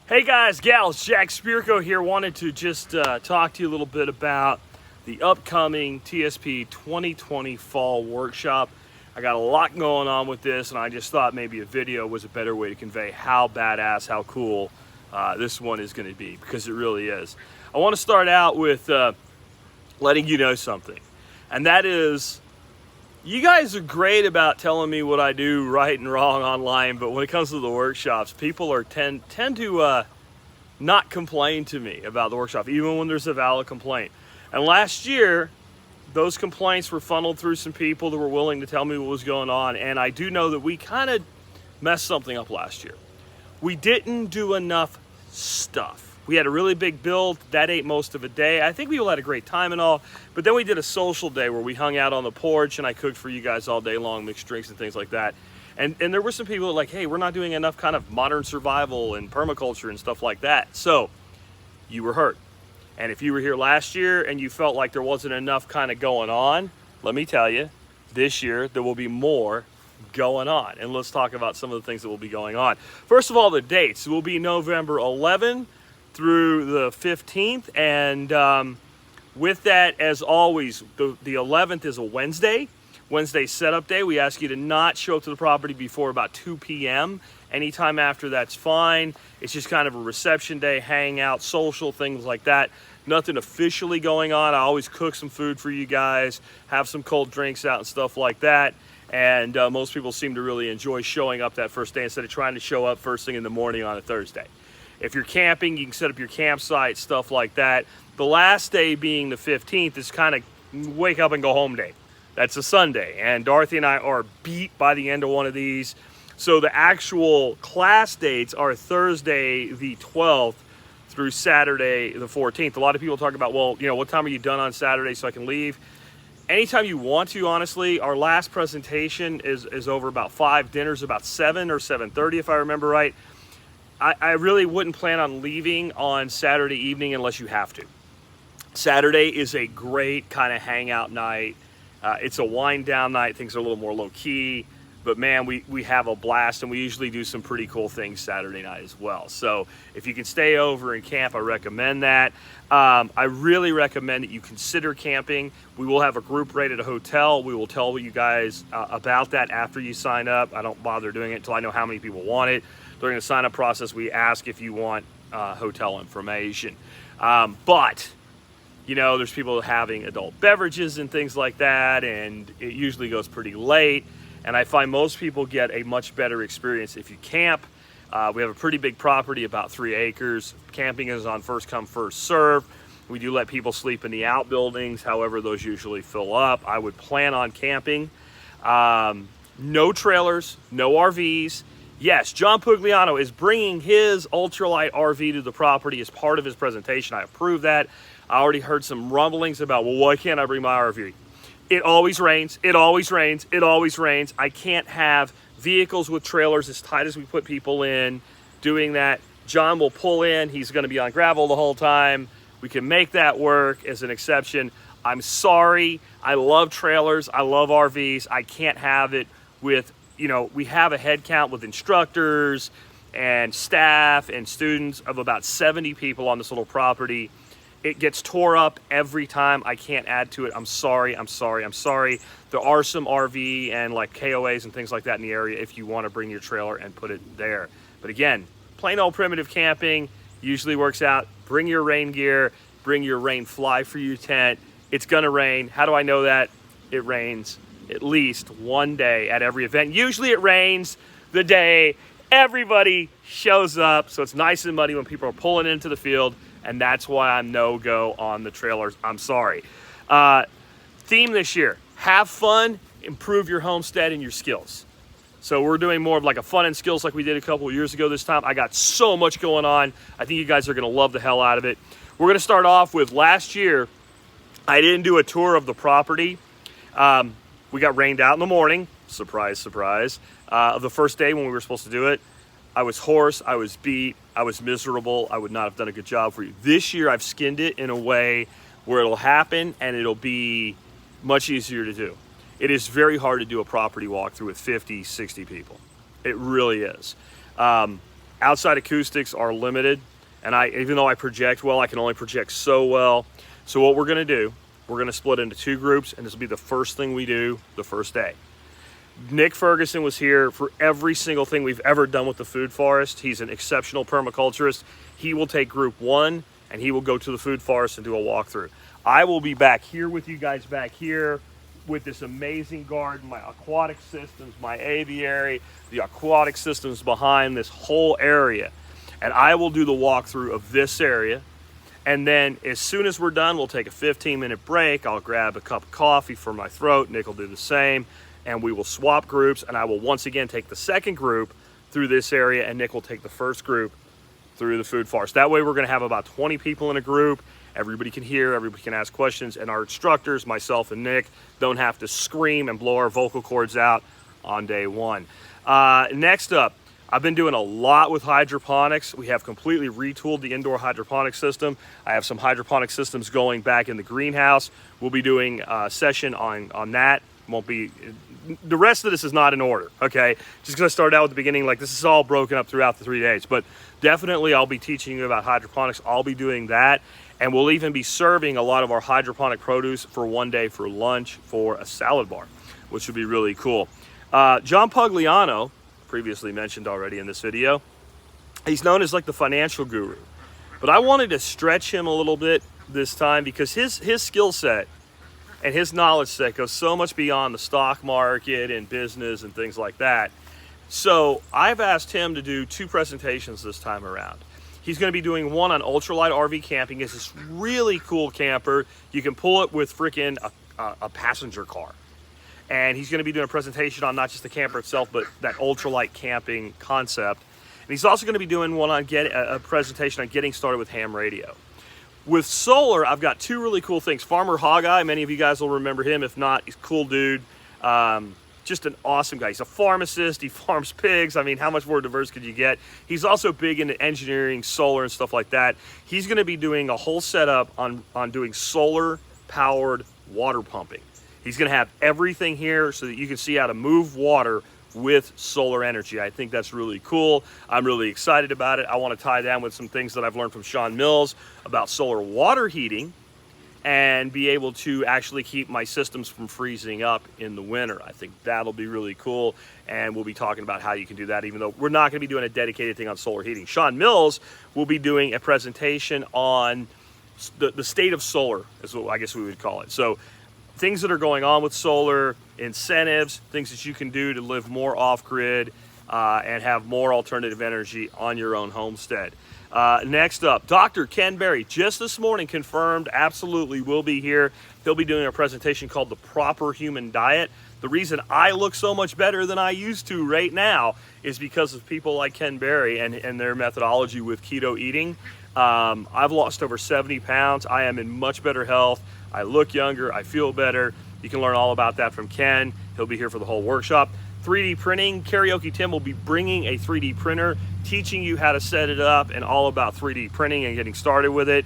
Hey guys, gals, Jack Spirko here. Wanted to just talk to you a little bit about the upcoming TSP 2020 Fall Workshop. I got a lot going on with this, and I just thought maybe a video was a better way to convey how badass, how cool this one is going to be, because it really is. I want to start out with letting you know something, and that is, you guys are great about telling me what I do right and wrong online, but when it comes to the workshops, people are tend to not complain to me about the workshop, even when there's a valid complaint. And last year, those complaints were funneled through some people that were willing to tell me what was going on, and I do know that we kind of messed something up last year. We didn't do enough stuff. We had a really big build. That ate most of a day. I think we all had a great time and all, but then we did a social day where we hung out on the porch and I cooked for you guys all day long, mixed drinks and things like that. And there were some people that were like, hey, we're not doing enough kind of modern survival and permaculture and stuff like that. So you were hurt. And if you were here last year and you felt like there wasn't enough kind of going on, let me tell you, this year there will be more going on. And let's talk about some of the things that will be going on. First of all, the dates will be November 11th through the 15th, and with that, as always, the 11th is a Wednesday setup day. We ask you to not show up to the property before about 2 p.m. Anytime after that's fine. It's just kind of a reception day, hangout, social, things like that. Nothing officially going on. I always cook some food for you guys, have some cold drinks out and stuff like that. And most people seem to really enjoy showing up that first day instead of trying to show up first thing in the morning on a Thursday. If you're camping, you can set up your campsite, stuff like that. The last day being the 15th is kind of wake up and go home day. That's a Sunday, and Dorothy and I are beat by the end of one of these. So the actual class dates are Thursday the 12th through Saturday the 14th. A lot of people talk about, well, you know, what time are you done on Saturday so I can leave? Anytime you want to, honestly. Our last presentation is over about 5, dinner's about 7 or 7:30 if I remember right. I really wouldn't plan on leaving on Saturday evening unless you have to. Saturday is a great kind of hangout night. It's a wind down night. Things are a little more low key, but man, we have a blast, and we usually do some pretty cool things Saturday night as well. So if you can stay over and camp, I recommend that. I really recommend that you consider camping. We will have a group rate at a hotel. We will tell you guys about that after you sign up. I don't bother doing it until I know how many people want it. During the sign-up process, we ask if you want hotel information. But, you know, there's people having adult beverages and things like that, and it usually goes pretty late. And I find most people get a much better experience if you camp. We have a pretty big property, about 3 acres. Camping is on first come, first serve. We do let people sleep in the outbuildings. However, those usually fill up. I would plan on camping. No trailers, no RVs. Yes, John Pugliano is bringing his ultralight RV to the property as part of his presentation. I approve that. I already heard some rumblings about, well, why can't I bring my RV? It always rains, it always rains, it always rains. I can't have vehicles with trailers as tight as we put people in doing that. John will pull in. He's going to be on gravel the whole time. We can make that work as an exception. I'm sorry. I love trailers. I love RVs. I can't have it with, you know, we have a head count with instructors and staff and students of about 70 people on this little property. It gets tore up every time. I can't add to it. I'm sorry. I'm sorry. I'm sorry. There are some RV and like KOAs and things like that in the area if you want to bring your trailer and put it there. But again, plain old primitive camping usually works out. Bring your rain gear. Bring your rain fly for your tent. It's going to rain. How do I know that? It rains at least one day at every event. Usually it rains the day everybody shows up, so it's nice and muddy when people are pulling into the field, and that's why I'm no-go on the trailers. I'm sorry. Theme this year, have fun, improve your homestead and your skills. So we're doing more of like a fun and skills like we did a couple of years ago this time. I got so much going on. I think you guys are going to love the hell out of it. We're going to start off with last year, I didn't do a tour of the property. We got rained out in the morning. Surprise, surprise. Of the first day when we were supposed to do it. I was hoarse. I was beat. I was miserable. I would not have done a good job for you. This year, I've skinned it in a way where it'll happen and it'll be much easier to do. It is very hard to do a property walkthrough with 50, 60 people. It really is. Outside acoustics are limited, and even though I project well, I can only project so well. So what we're gonna do, we're gonna split into 2 groups, and this will be the first thing we do the first day. Nick Ferguson was here for every single thing we've ever done with the food forest. He's an exceptional permaculturist. He will take group 1 and he will go to the food forest and do a walkthrough. I will be back here with you guys back here with this amazing garden, my aquatic systems, my aviary, the aquatic systems behind this whole area. And I will do the walkthrough of this area. And then as soon as we're done, we'll take a 15-minute break. I'll grab a cup of coffee for my throat. Nick will do the same. And we will swap groups, and I will once again take the second group through this area, and Nick will take the first group through the food forest. That way we're gonna have about 20 people in a group. Everybody can hear, everybody can ask questions, and our instructors, myself and Nick, don't have to scream and blow our vocal cords out on day 1. Next up, I've been doing a lot with hydroponics. We have completely retooled the indoor hydroponic system. I have some hydroponic systems going back in the greenhouse. We'll be doing a session on that. Won't be, the rest of this is not in order, okay? Just because I started out at the beginning, like this is all broken up throughout the 3 days, but definitely I'll be teaching you about hydroponics. I'll be doing that, and we'll even be serving a lot of our hydroponic produce for one day for lunch for a salad bar, which would be really cool. John Pugliano, previously mentioned already in this video, he's known as like the financial guru, but I wanted to stretch him a little bit this time because his skill set and his knowledge set goes so much beyond the stock market and business and things like that. So I've asked him to do 2 presentations this time around. He's going to be doing one on ultralight RV camping. It's this really cool camper. You can pull it with freaking a passenger car. And he's going to be doing a presentation on not just the camper itself, but that ultralight camping concept. And he's also going to be doing one on a presentation on getting started with ham radio. With solar, I've got 2 really cool things. Farmer Hog-Eye, many of you guys will remember him. If not, he's a cool dude. Just an awesome guy. He's a pharmacist. He farms pigs. I mean, how much more diverse could you get? He's also big into engineering, solar, and stuff like that. He's going to be doing a whole setup on doing solar-powered water pumping. He's going to have everything here so that you can see how to move water with solar energy. I think that's really cool. I'm really excited about it. I want to tie down with some things that I've learned from Sean Mills about solar water heating and be able to actually keep my systems from freezing up in the winter. I think that'll be really cool, and we'll be talking about how you can do that, even though we're not going to be doing a dedicated thing on solar heating. Sean Mills will be doing a presentation on the state of solar, is what I guess we would call it. So things that are going on with solar, incentives, things that you can do to live more off-grid and have more alternative energy on your own homestead. Next up, Dr. Ken Berry, just this morning confirmed, absolutely will be here. He'll be doing a presentation called The Proper Human Diet. The reason I look so much better than I used to right now is because of people like Ken Berry and their methodology with keto eating. I've lost over 70 pounds. I am in much better health. I look younger. I feel better. You can learn all about that from Ken. He'll be here for the whole workshop. 3D printing, Karaoke Tim will be bringing a 3D printer, teaching you how to set it up and all about 3D printing and getting started with it.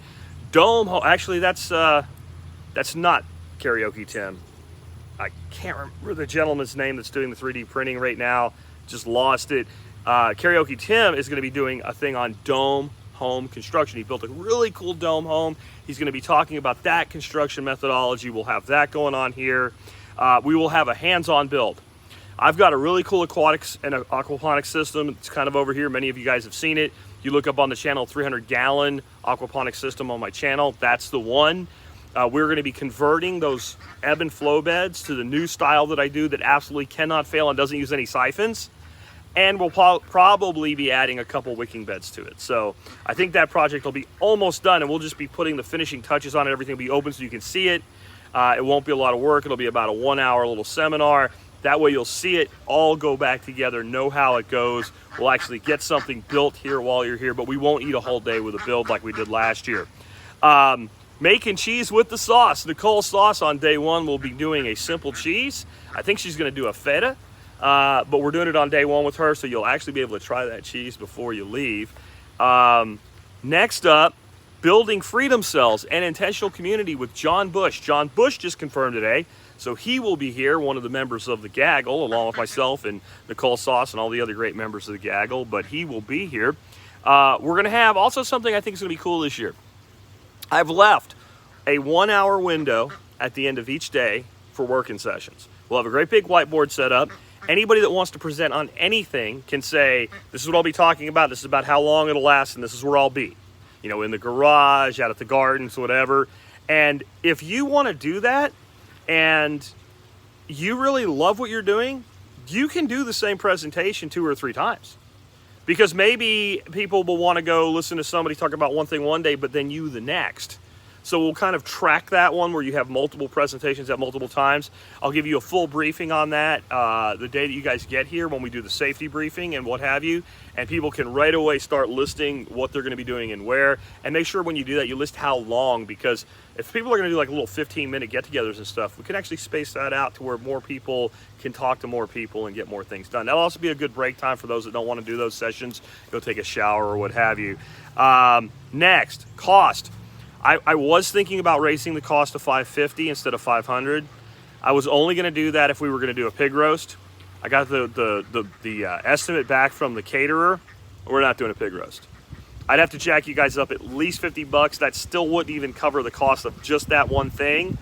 Dome, actually that's not Karaoke Tim. I can't remember the gentleman's name that's doing the 3D printing right now. Just lost it. Karaoke Tim is going to be doing a thing on dome home construction. He built a really cool dome home. He's going to be talking about that construction methodology. We'll have that going on here. We will have a hands-on build. I've got a really cool aquatics and aquaponics system. It's kind of over here. Many of you guys have seen it. You look up on the channel, 300-gallon aquaponics system on my channel. That's the one. We're going to be converting those ebb and flow beds to the new style that I do that absolutely cannot fail and doesn't use any siphons. And we'll probably be adding a couple wicking beds to it. So I think that project will be almost done, and we'll just be putting the finishing touches on it. Everything will be open so you can see it. It won't be a lot of work. It'll be about a 1-hour little seminar. That way you'll see it all go back together, know how it goes. We'll actually get something built here while you're here, but we won't eat a whole day with a build like we did last year. Making cheese with the sauce. Nicole Sauce on day 1 will be doing a simple cheese. I think she's going to do a feta, but we're doing it on day 1 with her, so you'll actually be able to try that cheese before you leave. Next up, building freedom cells and intentional community with John Bush. John Bush just confirmed today, So he will be here, one of the members of the Gaggle, along with myself and Nicole Sauce and all the other great members of the Gaggle, but he will be here. We're going to have also something I think is going to be cool this year. I've left a 1-hour window at the end of each day for working sessions. We'll have a great big whiteboard set up. Anybody that wants to present on anything can say, this is what I'll be talking about, this is about how long it'll last, and this is where I'll be. You know, in the garage, out at the gardens, whatever. And if you want to do that and you really love what you're doing, you can do the same presentation 2 or 3 times. Because maybe people will want to go listen to somebody talk about one thing one day, but then you the next. So we'll kind of track that one where you have multiple presentations at multiple times. I'll give you a full briefing on that the day that you guys get here when we do the safety briefing and what have you. And people can right away start listing what they're going to be doing and where. And make sure when you do that, you list how long, because if people are going to do like little 15-minute get-togethers and stuff, we can actually space that out to where more people can talk to more people and get more things done. That'll also be a good break time for those that don't want to do those sessions, go take a shower or what have you. Next, cost. I was thinking about raising the cost to $550 instead of $500. I was only going to do that if we were going to do a pig roast. I got the estimate back from the caterer. We're not doing a pig roast. I'd have to jack you guys up at least $50. That still wouldn't even cover the cost of just that one thing.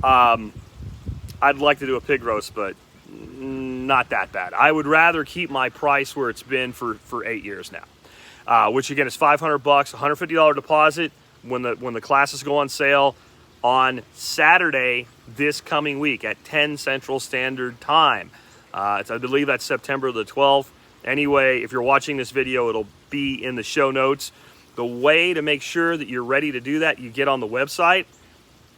I'd like to do a pig roast, but not that bad. I would rather keep my price where it's been for 8 years now, which again is $500, $150 deposit. When the classes go on sale on Saturday this coming week at 10 Central Standard Time. I believe that's September the 12th. Anyway, if you're watching this video, it'll be in the show notes. The way to make sure that you're ready to do that, you get on the website,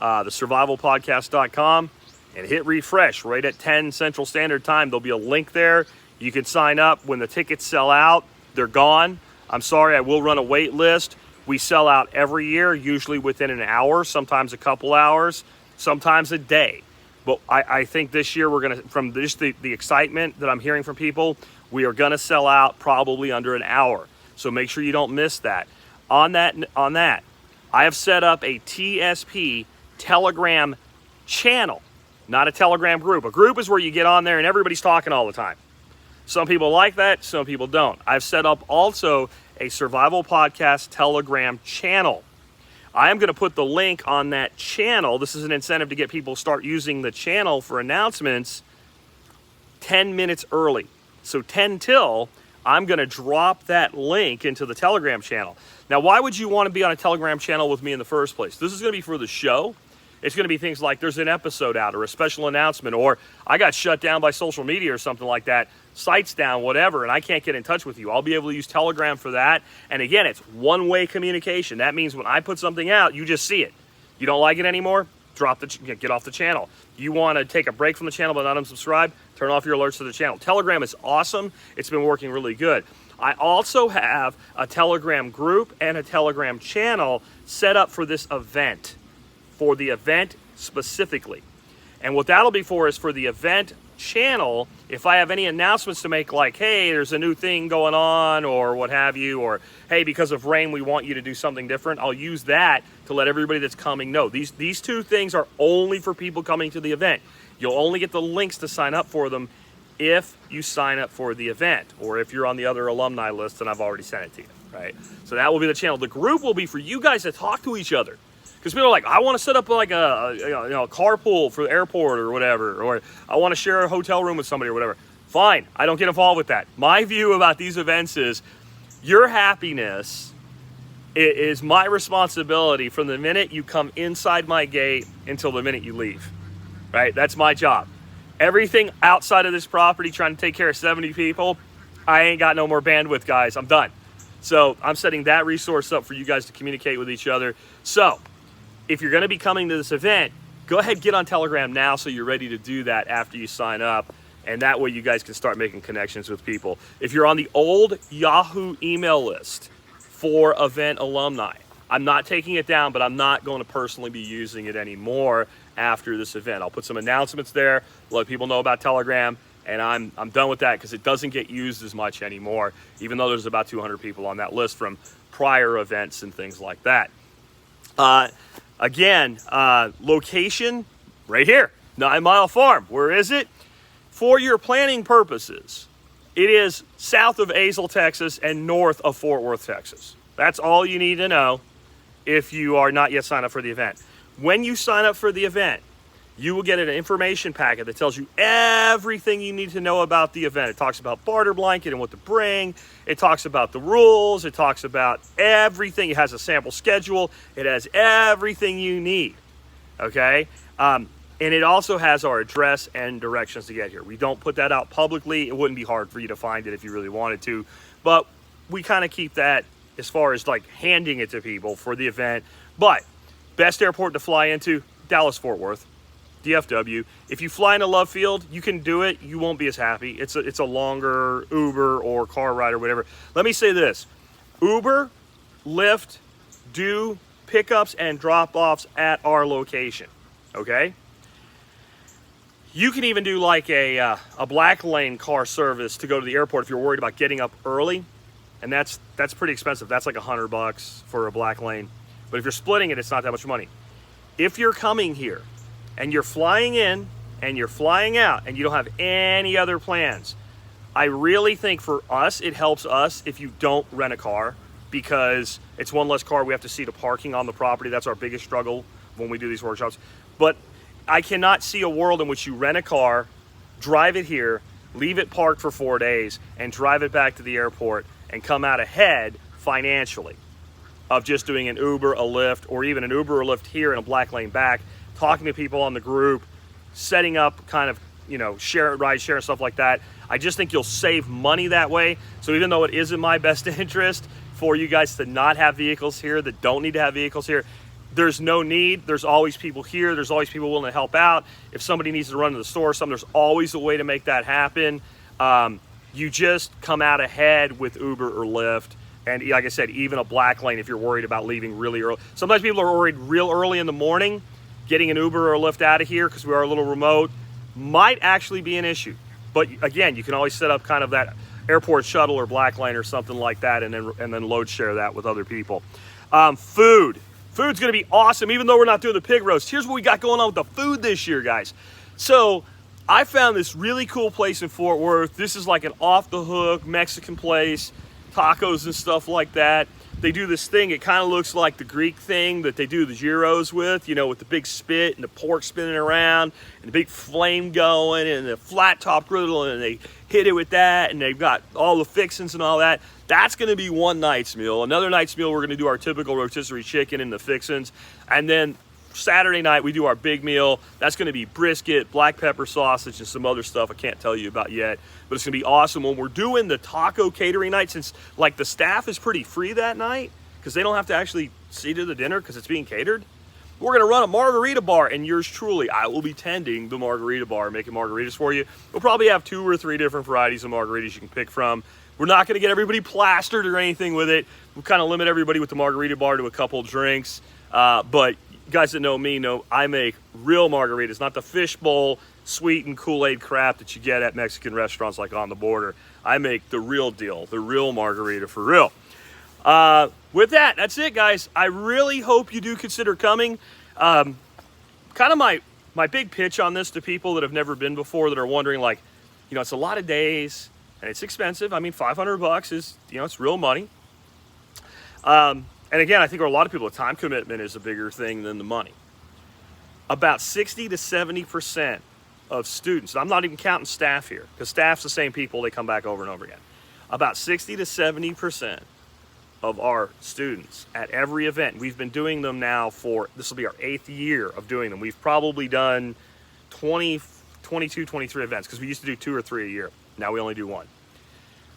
thesurvivalpodcast.com, and hit refresh right at 10 Central Standard Time. There'll be a link there. You can sign up. When the tickets sell out, they're gone. I'm sorry, I will run a wait list. We sell out every year, usually within an hour, sometimes a couple hours, sometimes a day. But I think this year we're going to, from just the excitement that I'm hearing from people, we are going to sell out probably under an hour. So make sure you don't miss that. On that, I have set up a TSP Telegram channel, not a Telegram group. A group is where you get on there and everybody's talking all the time. Some people like that, some people don't. I've set up also a Survival Podcast Telegram channel. I am going to put the link on that channel. This is an incentive to get people to start using the channel for announcements 10 minutes early. So 10 till, I'm going to drop that link into the Telegram channel. Now, why would you want to be on a Telegram channel with me in the first place? This is going to be for the show. It's going to be things like there's an episode out or a special announcement, or I got shut down by social media or something like that. Site's down, whatever, and I can't get in touch with you. I'll be able to use Telegram for that. And again, it's one-way communication. That means when I put something out, you just see it. You don't like it anymore? Get off the channel. You want to take a break from the channel but not unsubscribe? Turn off your alerts to the channel. Telegram is awesome. It's been working really good. I also have a Telegram group and a Telegram channel set up for this event, for the event specifically. And what that'll be for is for the event channel, if I have any announcements to make, like, hey, there's a new thing going on or what have you, or hey, because of rain we want you to do something different, I'll use that to let everybody that's coming know. These two things are only for people coming to the event. You'll only get the links to sign up for them if you sign up for the event, or if you're on the other alumni list and I've already sent it to you, right? So that will be the channel. The group will be for you guys to talk to each other. Because people are like, I want to set up like a carpool for the airport or whatever, or I want to share a hotel room with somebody or whatever. Fine, I don't get involved with that. My view about these events is your happiness is my responsibility from the minute you come inside my gate until the minute you leave, right? That's my job. Everything outside of this property, trying to take care of 70 people, I ain't got no more bandwidth, guys. I'm done. So I'm setting that resource up for you guys to communicate with each other. So if you're going to be coming to this event, go ahead, get on Telegram now so you're ready to do that after you sign up. And that way you guys can start making connections with people. If you're on the old Yahoo email list for event alumni, I'm not taking it down, but I'm not going to personally be using it anymore after this event. I'll put some announcements there, let people know about Telegram, and I'm done with that because it doesn't get used as much anymore, even though there's about 200 people on that list from prior events and things like that. Again, location right here. 9 Mile Farm. Where is it? For your planning purposes, it is south of Azle, Texas, and north of Fort Worth, Texas. That's all you need to know if you are not yet signed up for the event. When you sign up for the event, you will get an information packet that tells you everything you need to know about the event. It talks about barter blanket and what to bring. It talks about the rules. It talks about everything. It has a sample schedule. It has everything you need, okay? And it also has our address and directions to get here. We don't put that out publicly. It wouldn't be hard for you to find it if you really wanted to, but we kind of keep that as far as like handing it to people for the event. But best airport to fly into, Dallas-Fort Worth. DFW. If you fly into Love Field, you can do it. You won't be as happy. It's a longer Uber or car ride or whatever. Let me say this. Uber, Lyft do pickups and drop-offs at our location, okay? You can even do like a black lane car service to go to the airport if you're worried about getting up early, and that's pretty expensive. That's like $100 for a black lane. But if you're splitting it, it's not that much money. If you're coming here and you're flying in and you're flying out and you don't have any other plans, I really think for us, it helps us if you don't rent a car, because it's one less car we have to see to parking on the property. That's our biggest struggle when we do these workshops. But I cannot see a world in which you rent a car, drive it here, leave it parked for 4 days, and drive it back to the airport and come out ahead financially of just doing an Uber, a Lyft, or even an Uber or Lyft here and a black lane back, talking to people on the group, setting up kind of, you know, ride share and stuff like that. I just think you'll save money that way. So even though it is in my best interest for you guys to not have vehicles here that don't need to have vehicles here, there's no need. There's always people here. There's always people willing to help out. If somebody needs to run to the store or something, there's always a way to make that happen. You just come out ahead with Uber or Lyft. And like I said, even a black lane if you're worried about leaving really early. Sometimes people are worried real early in the morning. Getting an Uber or a Lyft out of here because we are a little remote might actually be an issue. But again, you can always set up kind of that airport shuttle or black lane or something like that, and then load share that with other people. Food's going to be awesome, even though we're not doing the pig roast. Here's what we got going on with the food this year, guys. So I found this really cool place in Fort Worth. This is like an off-the-hook Mexican place, tacos and stuff like that. They do this thing, it kind of looks like the Greek thing that they do the gyros with, you know, with the big spit and the pork spinning around and the big flame going and the flat top griddle, and they hit it with that, and they've got all the fixings and all that. That's going to be one night's meal. Another night's meal, we're going to do our typical rotisserie chicken and the fixings. And then Saturday night, we do our big meal. That's going to be brisket, black pepper sausage, and some other stuff I can't tell you about yet. But it's going to be awesome when we're doing the taco catering night, since like the staff is pretty free that night because they don't have to actually see to the dinner because it's being catered. We're going to run a margarita bar, and yours truly, I will be tending the margarita bar, making margaritas for you. We'll probably have 2 or 3 different varieties of margaritas you can pick from. We're not going to get everybody plastered or anything with it. We'll kind of limit everybody with the margarita bar to a couple drinks. But guys that know me know I make real margaritas, not the fishbowl sweetened Kool-Aid crap that you get at Mexican restaurants like On the Border. I make the real deal, the real margarita for real. With that, that's it, guys. I really hope you do consider coming. Kind of my big pitch on this to people that have never been before, that are wondering, like, you know, it's a lot of days and it's expensive. I mean, $500 is, you know, it's real money. And again, I think for a lot of people, the time commitment is a bigger thing than the money. About 60 to 70% of students, and I'm not even counting staff here, because staff's the same people, they come back over and over again. About 60 to 70% of our students at every event, we've been doing them now for, this will be our 8th year of doing them. We've probably done 20, 22, 23 events, because we used to do 2 or 3 a year. Now we only do 1.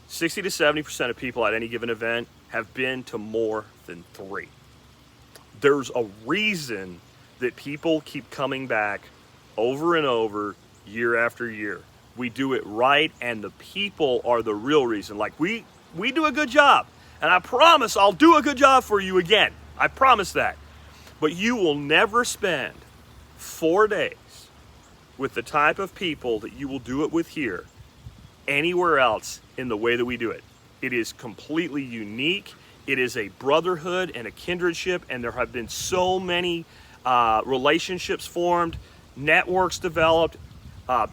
60 to 70% of people at any given event have been to more than 3. There's a reason that people keep coming back over and over, year after year. We do it right, and the people are the real reason. Like, we do a good job, and I promise I'll do a good job for you again. I promise that. But you will never spend 4 days with the type of people that you will do it with here anywhere else in the way that we do it. It is completely unique. It is a brotherhood and a kindredship, and there have been so many relationships formed. networks developed,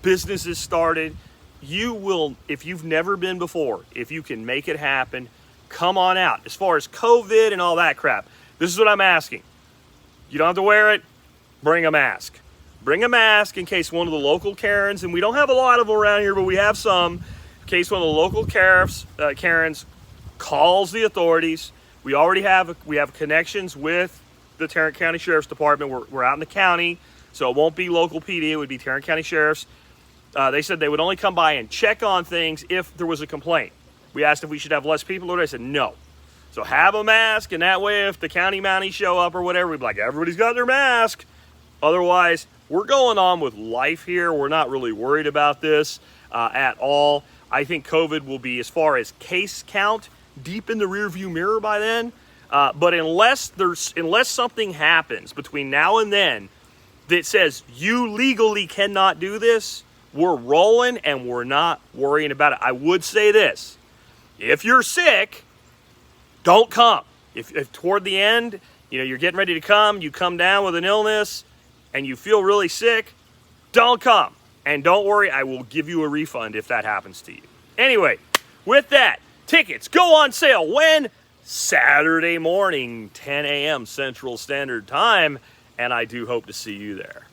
businesses started. You will, if you've never been before, if you can make it happen, come on out. As far as COVID and all that crap, this is what I'm asking. You don't have to wear it. Bring a mask. Bring a mask in case one of the local Karens, and we don't have a lot of them around here, but we have some, in case one of the local Karens calls the authorities. We already have connections with the Tarrant County Sheriff's Department. We're out in the county, so it won't be local PD. It would be Tarrant County Sheriff's. They said they would only come by and check on things if there was a complaint. We asked if we should have less people, or they said no. So have a mask, and that way if the county mounties show up or whatever, we'd be like, everybody's got their mask. Otherwise, we're going on with life here. We're not really worried about this at all. I think COVID will be, as far as case count, deep in the rearview mirror by then. But unless something happens between now and then that says you legally cannot do this, we're rolling and we're not worrying about it. I would say this: if you're sick, don't come. If toward the end, you're getting ready to come, you come down with an illness and you feel really sick, don't come. And don't worry, I will give you a refund if that happens to you. Anyway, with that, tickets go on sale when? Saturday morning, 10 a.m. Central Standard Time, and I do hope to see you there.